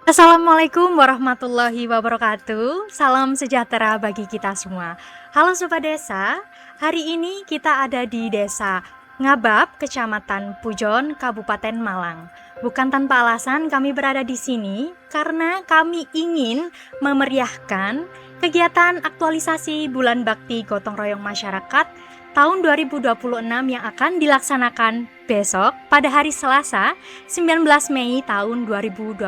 Assalamualaikum warahmatullahi wabarakatuh. Salam sejahtera bagi kita semua. Halo Sobat Desa, hari ini kita ada di Desa Ngabab, Kecamatan Pujon, Kabupaten Malang. Bukan tanpa alasan kami berada di sini karena kami ingin memeriahkan kegiatan aktualisasi Bulan Bakti Gotong Royong Masyarakat tahun 2026 yang akan dilaksanakan besok pada hari Selasa 19 Mei tahun 2026.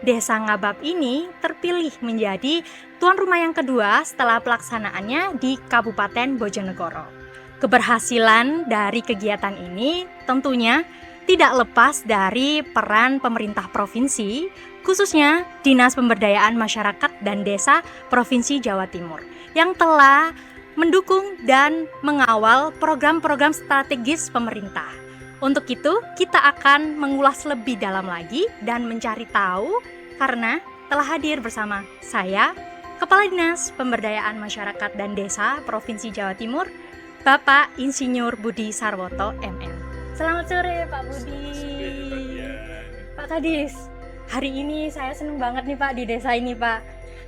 Desa Ngabab ini terpilih menjadi tuan rumah yang kedua setelah pelaksanaannya di Kabupaten Bojonegoro. Keberhasilan dari kegiatan ini tentunya tidak lepas dari peran pemerintah provinsi, khususnya Dinas Pemberdayaan Masyarakat dan Desa Provinsi Jawa Timur, yang telah mendukung dan mengawal program-program strategis pemerintah. Untuk itu, kita akan mengulas lebih dalam lagi dan mencari tahu karena telah hadir bersama saya, Kepala Dinas Pemberdayaan Masyarakat dan Desa Provinsi Jawa Timur, Bapak Insinyur Budi Sarwoto, MM. Selamat sore, Pak Budi. Pak Kadis, hari ini saya senang banget nih Pak di desa ini Pak.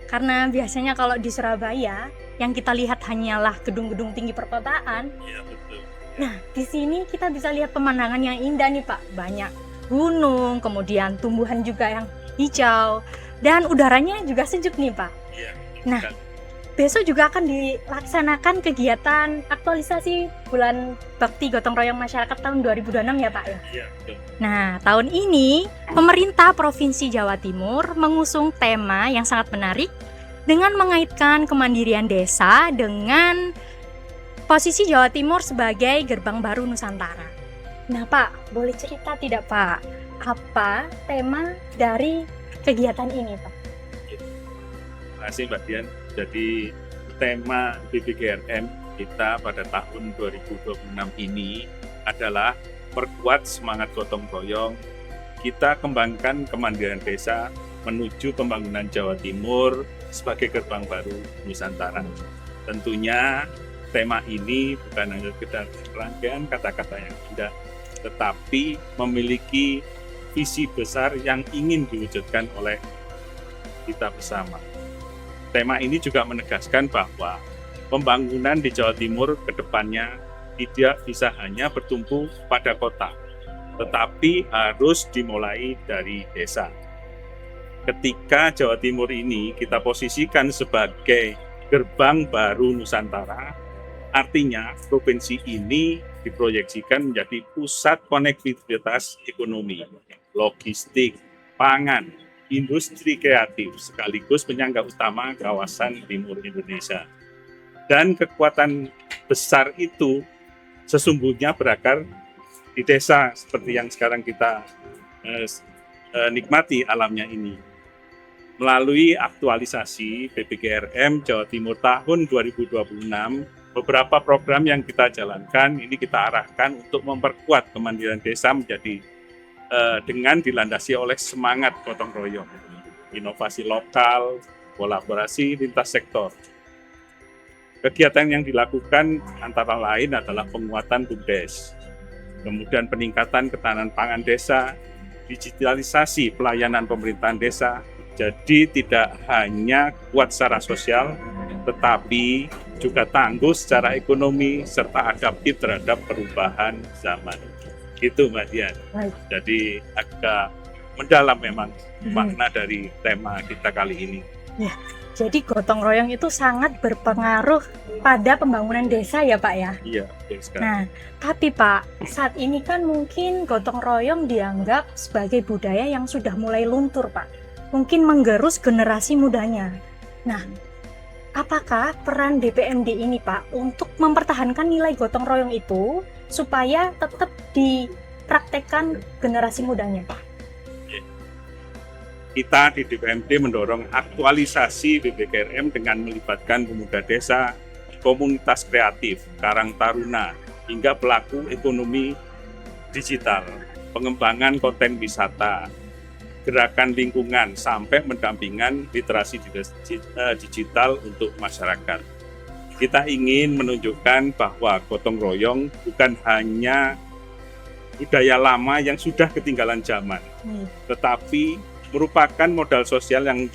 Karena biasanya kalau di Surabaya, yang kita lihat hanyalah gedung-gedung tinggi perkotaan. Iya, betul. Nah, di sini kita bisa lihat pemandangan yang indah nih Pak. Banyak gunung, kemudian tumbuhan juga yang hijau, dan udaranya juga sejuk nih Pak. Iya. Nah, besok juga akan dilaksanakan kegiatan aktualisasi Bulan Bakti Gotong Royong Masyarakat tahun 2026 ya Pak ya? Iya, betul. Nah, tahun ini pemerintah Provinsi Jawa Timur mengusung tema yang sangat menarik dengan mengaitkan kemandirian desa dengan posisi Jawa Timur sebagai gerbang baru Nusantara. Nah Pak, boleh cerita tidak Pak, apa tema dari kegiatan ini Pak? Terima kasih Mbak Dian. Jadi tema BBGRM kita pada tahun 2026 ini adalah perkuat semangat gotong royong. Kita kembangkan kemandirian desa menuju pembangunan Jawa Timur sebagai gerbang baru Nusantara. Tentunya tema ini bukan hanya sekedar rangkaian kata-kata yang indah, tetapi memiliki visi besar yang ingin diwujudkan oleh kita bersama. Tema ini juga menegaskan bahwa pembangunan di Jawa Timur ke depannya tidak bisa hanya bertumpu pada kota, tetapi harus dimulai dari desa. Ketika Jawa Timur ini kita posisikan sebagai gerbang baru Nusantara, artinya provinsi ini diproyeksikan menjadi pusat konektivitas ekonomi, logistik, pangan, industri kreatif, sekaligus penyangga utama kawasan timur Indonesia. Dan kekuatan besar itu sesungguhnya berakar di desa seperti yang sekarang kita nikmati alamnya ini. Melalui aktualisasi BBGRM Jawa Timur tahun 2026, beberapa program yang kita jalankan ini kita arahkan untuk memperkuat kemandirian desa menjadi dengan dilandasi oleh semangat gotong royong, inovasi lokal, kolaborasi lintas sektor. Kegiatan yang dilakukan antara lain adalah penguatan BUMDes, kemudian peningkatan ketahanan pangan desa, digitalisasi pelayanan pemerintahan desa. Jadi tidak hanya kuat secara sosial, tetapi juga tangguh secara ekonomi serta adaptif terhadap perubahan zaman. Gitu Mbak Dian. Jadi agak mendalam memang makna dari tema kita kali ini. Ya, jadi gotong royong itu sangat berpengaruh pada pembangunan desa ya Pak ya? Iya, betul sekali. Nah, tapi Pak, saat ini kan mungkin gotong royong dianggap sebagai budaya yang sudah mulai luntur Pak. Mungkin menggerus generasi mudanya. Nah, apakah peran BPMD ini Pak untuk mempertahankan nilai gotong royong itu supaya tetap dipraktekkan generasi mudanya Pak? kita di DPMD mendorong aktualisasi BPKRM dengan melibatkan pemuda desa, komunitas kreatif, karang taruna, hingga pelaku ekonomi digital, pengembangan konten wisata, gerakan lingkungan, sampai mendampingan literasi digital untuk masyarakat. Kita ingin menunjukkan bahwa gotong royong bukan hanya budaya lama yang sudah ketinggalan zaman, tetapi merupakan modal sosial yang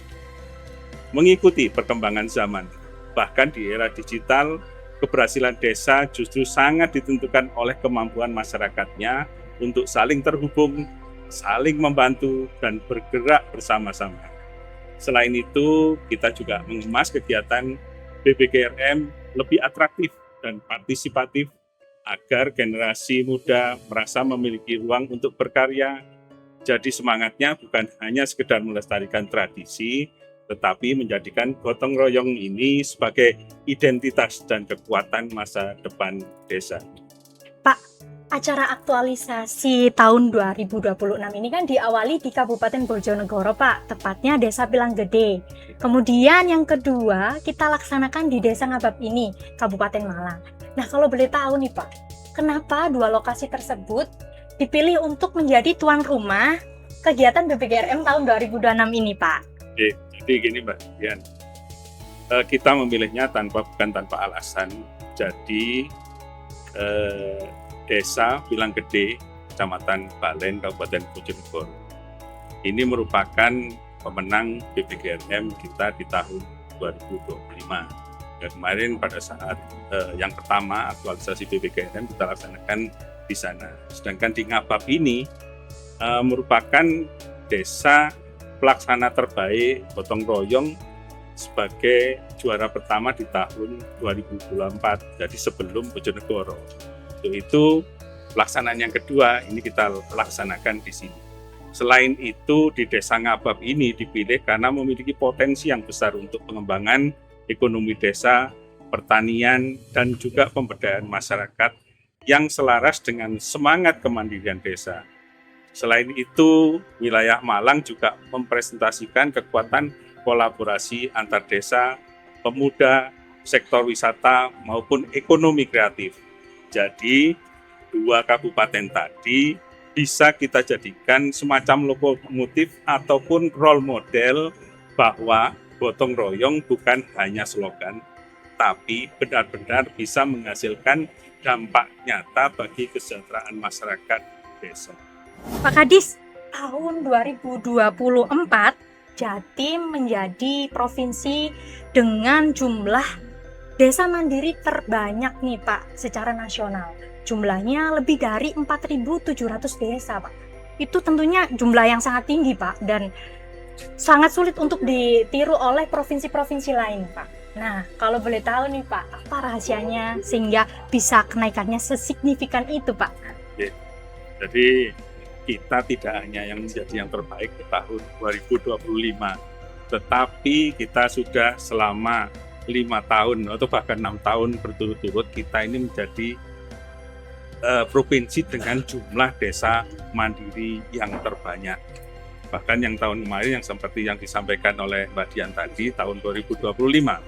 mengikuti perkembangan zaman. Bahkan di era digital, keberhasilan desa justru sangat ditentukan oleh kemampuan masyarakatnya untuk saling terhubung, saling membantu, dan bergerak bersama-sama. Selain itu, kita juga mengemas kegiatan BPKRM lebih atraktif dan partisipatif agar generasi muda merasa memiliki ruang untuk berkarya. Jadi semangatnya bukan hanya sekedar melestarikan tradisi, tetapi menjadikan gotong royong ini sebagai identitas dan kekuatan masa depan desa. Pak, acara aktualisasi tahun 2026 ini kan diawali di Kabupaten Bojonegoro, Pak, tepatnya Desa Pilanggede. Kemudian yang kedua kita laksanakan di Desa Ngabab ini, Kabupaten Malang. Nah, kalau boleh tahu nih Pak, kenapa dua lokasi tersebut dipilih untuk menjadi tuan rumah kegiatan BPKRM tahun 2026 ini, Pak? Oke, jadi gini Mbak Dian, kita memilihnya bukan tanpa alasan. Jadi Desa Pilanggede, Kecamatan Balen, Kabupaten Bojonegoro, ini merupakan pemenang BPKRM kita di tahun 2025. Ya, kemarin pada saat yang pertama aktualisasi BPKRM kita laksanakan di sana. Sedangkan di Ngabab ini merupakan desa pelaksana terbaik gotong royong sebagai juara pertama di tahun 2024. Jadi sebelum Bojonegoro. Untuk itu pelaksanaan yang kedua ini kita laksanakan di sini. Selain itu di Desa Ngabab ini dipilih karena memiliki potensi yang besar untuk pengembangan ekonomi desa, pertanian, dan juga pemberdayaan masyarakat yang selaras dengan semangat kemandirian desa. Selain itu, wilayah Malang juga mempresentasikan kekuatan kolaborasi antar desa, pemuda, sektor wisata, maupun ekonomi kreatif. Jadi, dua kabupaten tadi bisa kita jadikan semacam lokomotif ataupun role model bahwa gotong royong bukan hanya slogan, tapi benar-benar bisa menghasilkan dampak nyata bagi kesejahteraan masyarakat desa. Pak Kadis, tahun 2024 Jatim menjadi provinsi dengan jumlah desa mandiri terbanyak nih Pak secara nasional. Jumlahnya lebih dari 4.700 desa Pak. Itu tentunya jumlah yang sangat tinggi Pak dan sangat sulit untuk ditiru oleh provinsi-provinsi lain Pak. Nah, kalau boleh tahu nih Pak, apa rahasianya sehingga bisa kenaikannya sesignifikan itu Pak? Oke. Jadi kita tidak hanya yang menjadi yang terbaik di tahun 2025, tetapi kita sudah selama 5 tahun atau bahkan 6 tahun berturut-turut kita ini menjadi provinsi dengan jumlah desa mandiri yang terbanyak. Bahkan yang tahun kemarin yang seperti yang disampaikan oleh Mbak Dian tadi, tahun 2025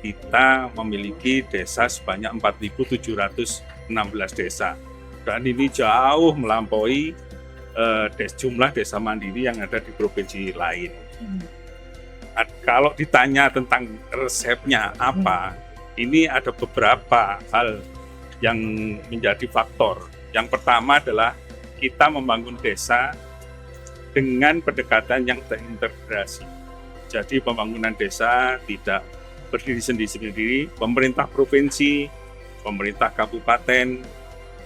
kita memiliki desa sebanyak 4.716 desa. Dan ini jauh melampaui jumlah desa mandiri yang ada di provinsi lain. Kalau ditanya tentang resepnya apa, ini ada beberapa hal yang menjadi faktor. Yang pertama adalah kita membangun desa dengan pendekatan yang terintegrasi. Jadi pembangunan desa tidak berdiri sendiri-sendiri, pemerintah provinsi, pemerintah kabupaten,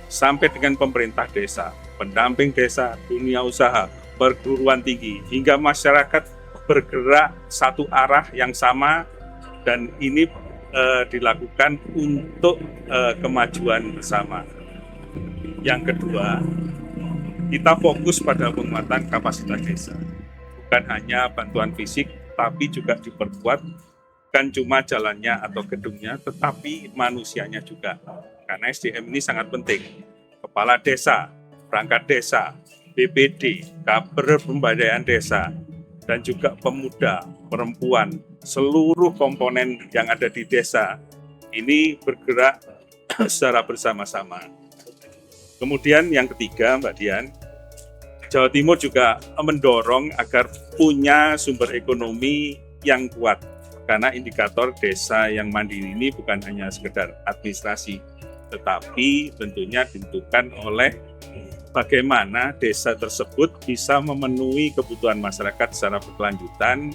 sampai dengan pemerintah desa, pendamping desa, dunia usaha, perguruan tinggi, hingga masyarakat bergerak satu arah yang sama, dan ini dilakukan untuk kemajuan bersama. Yang kedua, kita fokus pada penguatan kapasitas desa. Bukan hanya bantuan fisik, tapi juga diperkuat, bukan cuma jalannya atau gedungnya, tetapi manusianya juga. Karena SDM ini sangat penting. Kepala desa, perangkat desa, BPD, Kaper Pemberdayaan Desa, dan juga pemuda, perempuan, seluruh komponen yang ada di desa ini bergerak secara bersama-sama. Kemudian yang ketiga, Mbak Dian, Jawa Timur juga mendorong agar punya sumber ekonomi yang kuat, karena indikator desa yang mandiri ini bukan hanya sekedar administrasi, tetapi tentunya ditentukan oleh bagaimana desa tersebut bisa memenuhi kebutuhan masyarakat secara berkelanjutan,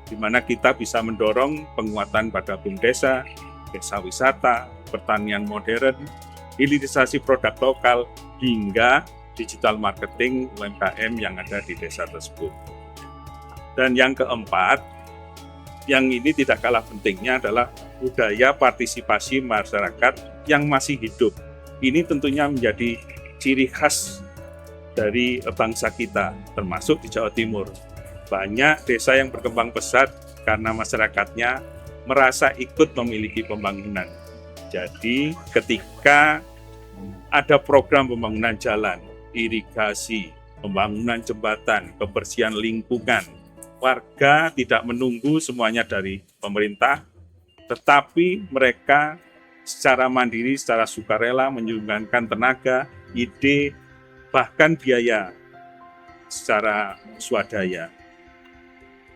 di mana kita bisa mendorong penguatan pada BUMDesa, desa wisata, pertanian modern, hilirisasi produk lokal, hingga digital marketing UMKM yang ada di desa tersebut. Dan yang keempat, yang ini tidak kalah pentingnya adalah budaya partisipasi masyarakat yang masih hidup. Ini tentunya menjadi ciri khas dari bangsa kita, termasuk di Jawa Timur. Banyak desa yang berkembang pesat karena masyarakatnya merasa ikut memiliki pembangunan. Jadi ketika ada program pembangunan jalan, irigasi, pembangunan jembatan, kebersihan lingkungan, warga tidak menunggu semuanya dari pemerintah, tetapi mereka secara mandiri, secara sukarela menyumbangkan tenaga, ide, bahkan biaya secara swadaya.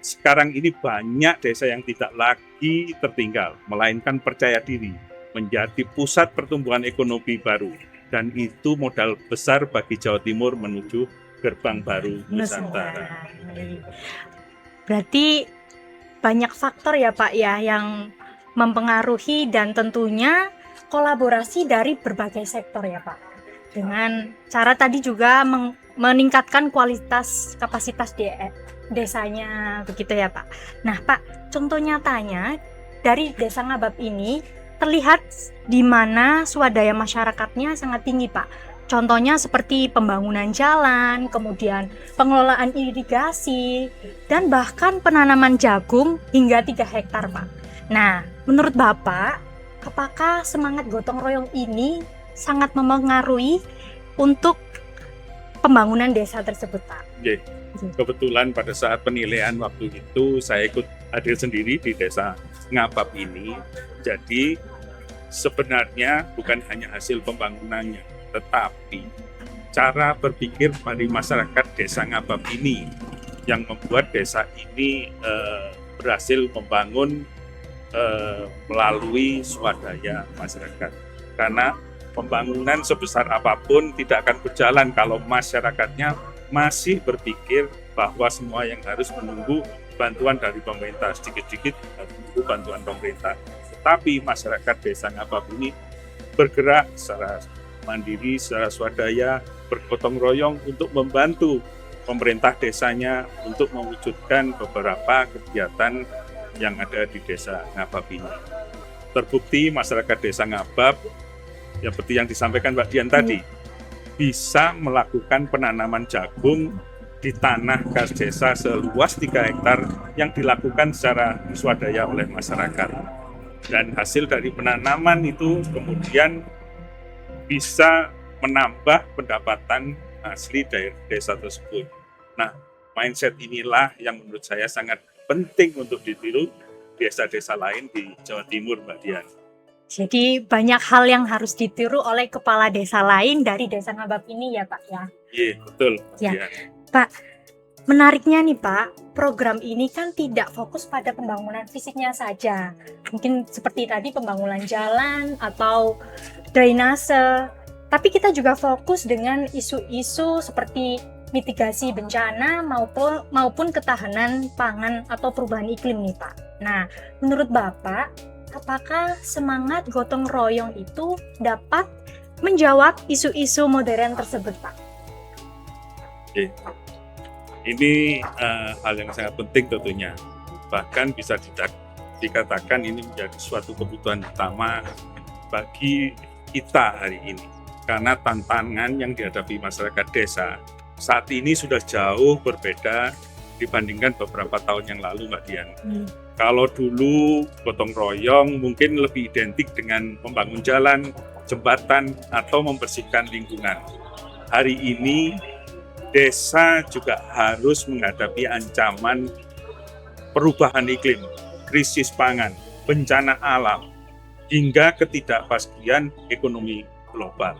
Sekarang ini banyak desa yang tidak lagi tertinggal, melainkan percaya diri, menjadi pusat pertumbuhan ekonomi baru. Dan itu modal besar bagi Jawa Timur menuju gerbang baru Nusantara. Berarti banyak faktor ya Pak ya yang mempengaruhi, dan tentunya kolaborasi dari berbagai sektor ya Pak. Dengan cara tadi juga meningkatkan kualitas kapasitas desanya, begitu ya Pak. Nah Pak, contoh nyatanya dari Desa Ngabab ini terlihat di mana swadaya masyarakatnya sangat tinggi Pak. Contohnya seperti pembangunan jalan, kemudian pengelolaan irigasi, dan bahkan penanaman jagung hingga 3 hektar Pak. Nah, menurut Bapak, apakah semangat gotong royong ini sangat mempengaruhi untuk pembangunan desa tersebut Pak? Kebetulan pada saat penilaian waktu itu saya ikut hadir sendiri di Desa Ngabab ini. Jadi sebenarnya bukan hanya hasil pembangunannya, tetapi cara berpikir dari masyarakat Desa Ngabab ini yang membuat desa ini berhasil membangun melalui swadaya masyarakat. Karena pembangunan sebesar apapun tidak akan berjalan kalau masyarakatnya masih berpikir bahwa semua yang harus menunggu bantuan dari pemerintah, sedikit-sedikit menunggu bantuan pemerintah. Tetapi masyarakat Desa Ngabab ini bergerak secara mandiri, secara swadaya, bergotong royong untuk membantu pemerintah desanya untuk mewujudkan beberapa kegiatan yang ada di Desa Ngabab ini. Terbukti masyarakat Desa Ngabab, seperti yang disampaikan Mbak Dian tadi, bisa melakukan penanaman jagung di tanah kas desa seluas 3 hektar yang dilakukan secara swadaya oleh masyarakat. Dan hasil dari penanaman itu kemudian bisa menambah pendapatan asli dari desa tersebut. Nah, mindset inilah yang menurut saya sangat penting untuk ditiru desa-desa lain di Jawa Timur, Mbak Dian. Jadi banyak hal yang harus ditiru oleh kepala desa lain dari Desa Ngabab ini ya Pak ya? Iya, betul. Ya. Ya. Pak, menariknya nih Pak, program ini kan tidak fokus pada pembangunan fisiknya saja. Mungkin seperti tadi pembangunan jalan atau drainase. Tapi kita juga fokus dengan isu-isu seperti mitigasi bencana maupun ketahanan pangan atau perubahan iklim nih Pak. Nah, menurut Bapak, apakah semangat gotong royong itu dapat menjawab isu-isu modern tersebut Pak? Oke. Ini hal yang sangat penting tentunya. Bahkan bisa dikatakan ini menjadi suatu kebutuhan utama bagi kita hari ini. Karena tantangan yang dihadapi masyarakat desa saat ini sudah jauh berbeda dibandingkan beberapa tahun yang lalu, Mbak Dian. Kalau dulu gotong royong mungkin lebih identik dengan membangun jalan, jembatan, atau membersihkan lingkungan. Hari ini desa juga harus menghadapi ancaman perubahan iklim, krisis pangan, bencana alam, hingga ketidakpastian ekonomi global.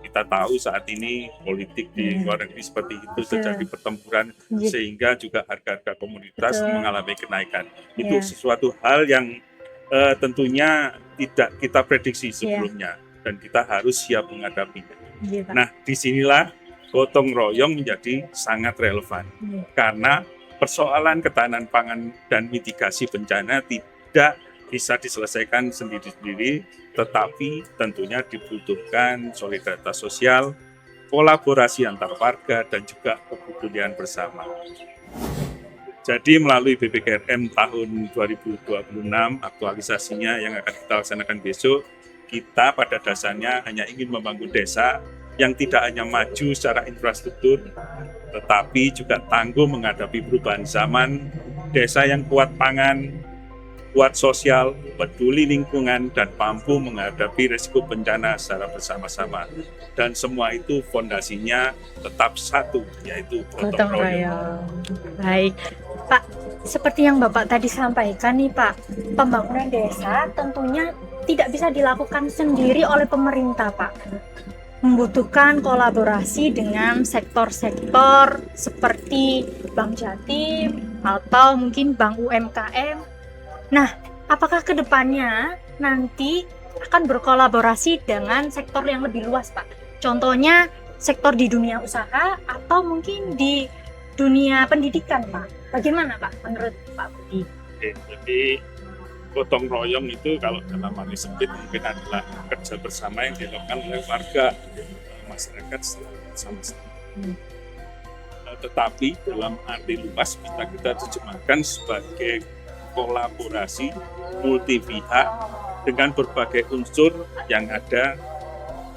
Kita tahu saat ini politik di luar negeri seperti itu, terjadi pertempuran, sehingga juga harga-harga komoditas mengalami kenaikan. Itu sesuatu hal yang tentunya tidak kita prediksi sebelumnya, dan kita harus siap menghadapinya. Nah, disinilah gotong royong menjadi sangat relevan, karena persoalan ketahanan pangan dan mitigasi bencana tidak bisa diselesaikan sendiri-sendiri, tetapi tentunya dibutuhkan solidaritas sosial, kolaborasi antar warga, dan juga kepedulian bersama. Jadi melalui BPKRM tahun 2026, aktualisasinya yang akan kita laksanakan besok, kita pada dasarnya hanya ingin membangun desa yang tidak hanya maju secara infrastruktur, tetapi juga tangguh menghadapi perubahan zaman, desa yang kuat pangan, kuat sosial, peduli lingkungan, dan mampu menghadapi risiko bencana secara bersama-sama. Dan semua itu fondasinya tetap satu, yaitu gotong royong. Baik, Pak, seperti yang Bapak tadi sampaikan nih Pak, pembangunan desa tentunya tidak bisa dilakukan sendiri oleh pemerintah Pak. Membutuhkan kolaborasi dengan sektor-sektor seperti Bank Jatim atau mungkin Bank UMKM. Nah, apakah kedepannya nanti akan berkolaborasi dengan sektor yang lebih luas, Pak? Contohnya sektor di dunia usaha atau mungkin di dunia pendidikan, Pak? Bagaimana, Pak, menurut Pak Budi? Jadi gotong royong itu kalau dalam arti sempit mungkin adalah kerja bersama yang dilakukan oleh warga masyarakat sama-sama. Tetapi dalam arti luas bisa kita terjemahkan sebagai kolaborasi multi pihak dengan berbagai unsur yang ada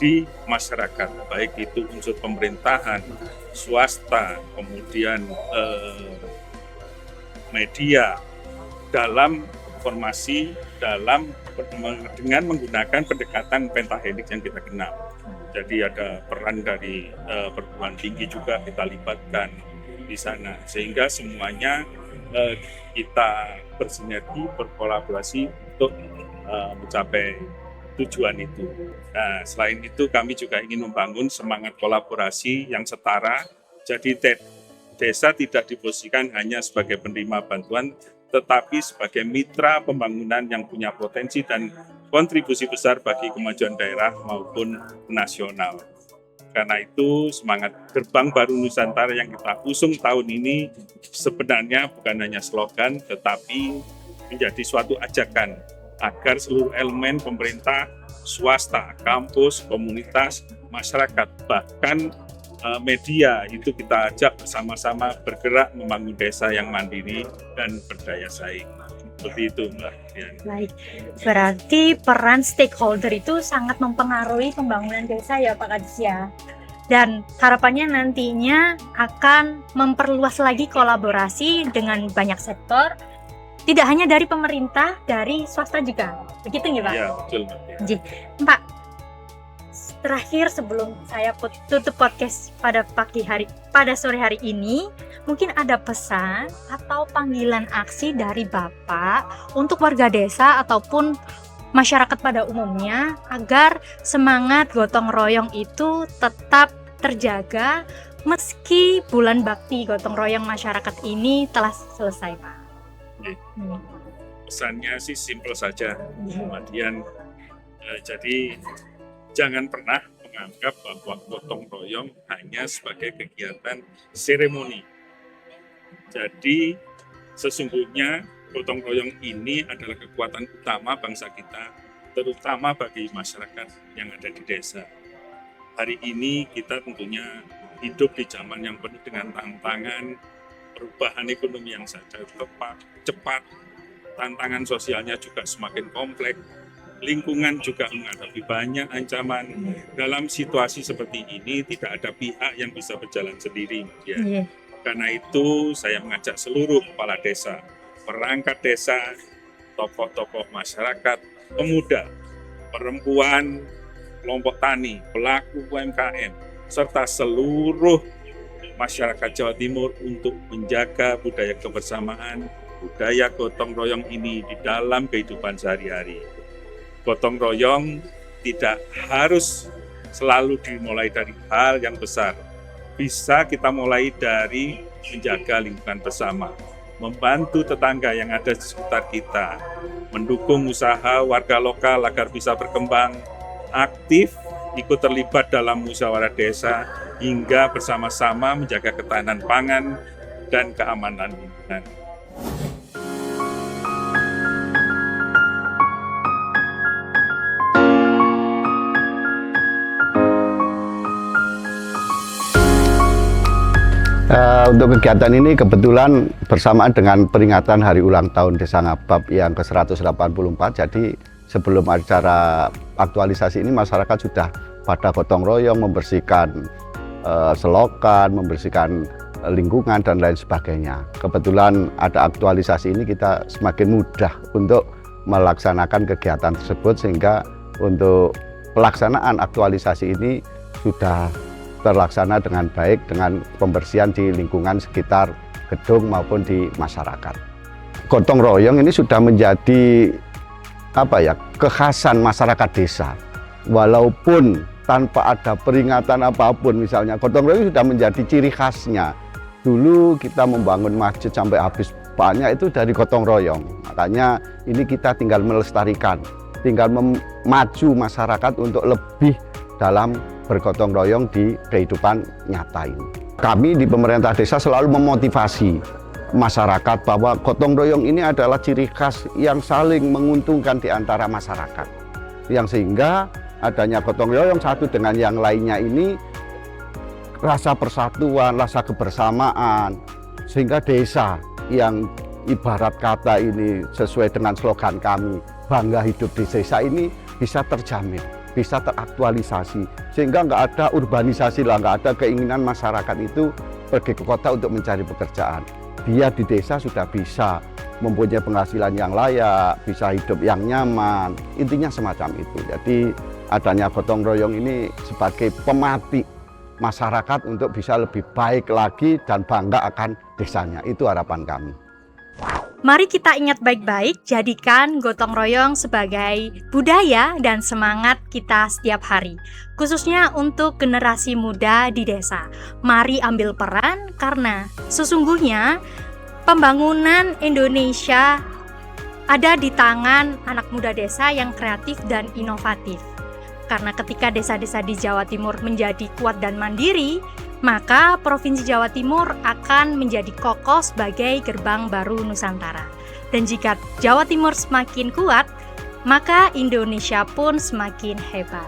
di masyarakat, baik itu unsur pemerintahan, swasta, kemudian media, dalam informasi dengan menggunakan pendekatan pentahelix yang kita kenal. Jadi ada peran dari perguruan tinggi juga kita libatkan di sana, sehingga semuanya kita bersinergi, berkolaborasi untuk mencapai tujuan itu. Nah, selain itu kami juga ingin membangun semangat kolaborasi yang setara. Jadi desa tidak diposisikan hanya sebagai penerima bantuan, tetapi sebagai mitra pembangunan yang punya potensi dan kontribusi besar bagi kemajuan daerah maupun nasional. Karena itu semangat Gerbang Baru Nusantara yang kita usung tahun ini sebenarnya bukan hanya slogan, tetapi menjadi suatu ajakan agar seluruh elemen pemerintah, swasta, kampus, komunitas, masyarakat, bahkan media itu kita ajak bersama-sama bergerak membangun desa yang mandiri dan berdaya saing. Seperti itu, Mbak Dian. Baik, berarti peran stakeholder itu sangat mempengaruhi pembangunan desa ya Pak Kadis ya. Dan harapannya nantinya akan memperluas lagi kolaborasi dengan banyak sektor, tidak hanya dari pemerintah, dari swasta juga. Begitu nggih Pak? Iya, betul Mbak Dian. Pak, terakhir sebelum saya tutup podcast pada sore hari ini, mungkin ada pesan atau panggilan aksi dari Bapak untuk warga desa ataupun masyarakat pada umumnya agar semangat gotong royong itu tetap terjaga meski bulan bakti gotong royong masyarakat ini telah selesai, Pak. Pesannya sih simpel saja, Mbak Dian. Jadi jangan pernah menganggap bahwa gotong royong hanya sebagai kegiatan seremoni. Jadi sesungguhnya gotong royong ini adalah kekuatan utama bangsa kita, terutama bagi masyarakat yang ada di desa. Hari ini kita tentunya hidup di zaman yang penuh dengan tantangan, perubahan ekonomi yang sangat cepat, tantangan sosialnya juga semakin kompleks, lingkungan juga menghadapi banyak ancaman. Dalam situasi seperti ini tidak ada pihak yang bisa berjalan sendiri. Ya. Karena itu saya mengajak seluruh kepala desa, perangkat desa, tokoh-tokoh masyarakat, pemuda, perempuan, kelompok tani, pelaku UMKM, serta seluruh masyarakat Jawa Timur untuk menjaga budaya kebersamaan, budaya gotong royong ini di dalam kehidupan sehari-hari. Gotong royong tidak harus selalu dimulai dari hal yang besar. Bisa kita mulai dari menjaga lingkungan bersama, membantu tetangga yang ada di sekitar kita, mendukung usaha warga lokal agar bisa berkembang, aktif ikut terlibat dalam musyawarah desa, hingga bersama-sama menjaga ketahanan pangan dan keamanan lingkungan. Untuk kegiatan ini kebetulan bersamaan dengan peringatan hari ulang tahun Desa Ngabab yang ke-184. Jadi sebelum acara aktualisasi ini masyarakat sudah pada gotong royong membersihkan selokan, membersihkan lingkungan dan lain sebagainya. Kebetulan ada aktualisasi ini kita semakin mudah untuk melaksanakan kegiatan tersebut, sehingga untuk pelaksanaan aktualisasi ini sudah terlaksana dengan baik dengan pembersihan di lingkungan sekitar gedung maupun di masyarakat. Gotong royong ini sudah menjadi kekhasan masyarakat desa. Walaupun tanpa ada peringatan apapun, misalnya gotong royong sudah menjadi ciri khasnya. Dulu kita membangun masjid sampai habis banyak itu dari gotong royong. Makanya ini kita tinggal melestarikan, tinggal memaju masyarakat untuk lebih dalam bergotong royong di kehidupan nyata ini. Kami di pemerintah desa selalu memotivasi masyarakat bahwa gotong royong ini adalah ciri khas yang saling menguntungkan di antara masyarakat. Yang sehingga adanya gotong royong satu dengan yang lainnya ini rasa persatuan, rasa kebersamaan, sehingga desa yang ibarat kata ini sesuai dengan slogan kami, bangga hidup di desa ini bisa terjamin, bisa teraktualisasi, sehingga nggak ada urbanisasi lah, nggak ada keinginan masyarakat itu pergi ke kota untuk mencari pekerjaan. Dia di desa sudah bisa mempunyai penghasilan yang layak, bisa hidup yang nyaman, intinya semacam itu. Jadi adanya gotong royong ini sebagai pemati masyarakat untuk bisa lebih baik lagi dan bangga akan desanya. Itu harapan kami. Mari kita ingat baik-baik, jadikan gotong royong sebagai budaya dan semangat kita setiap hari, khususnya untuk generasi muda di desa. Mari ambil peran, karena sesungguhnya pembangunan Indonesia ada di tangan anak muda desa yang kreatif dan inovatif. Karena ketika desa-desa di Jawa Timur menjadi kuat dan mandiri, maka Provinsi Jawa Timur akan menjadi kokoh sebagai gerbang baru Nusantara. Dan jika Jawa Timur semakin kuat, maka Indonesia pun semakin hebat.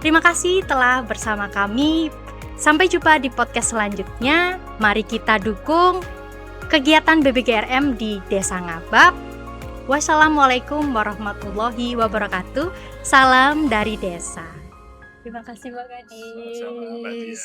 Terima kasih telah bersama kami. Sampai jumpa di podcast selanjutnya. Mari kita dukung kegiatan BBGRM di Desa Ngabab. Wassalamualaikum warahmatullahi wabarakatuh. Salam dari desa. Terima kasih Mbak Gadis. Sama-sama, Mbak Dian.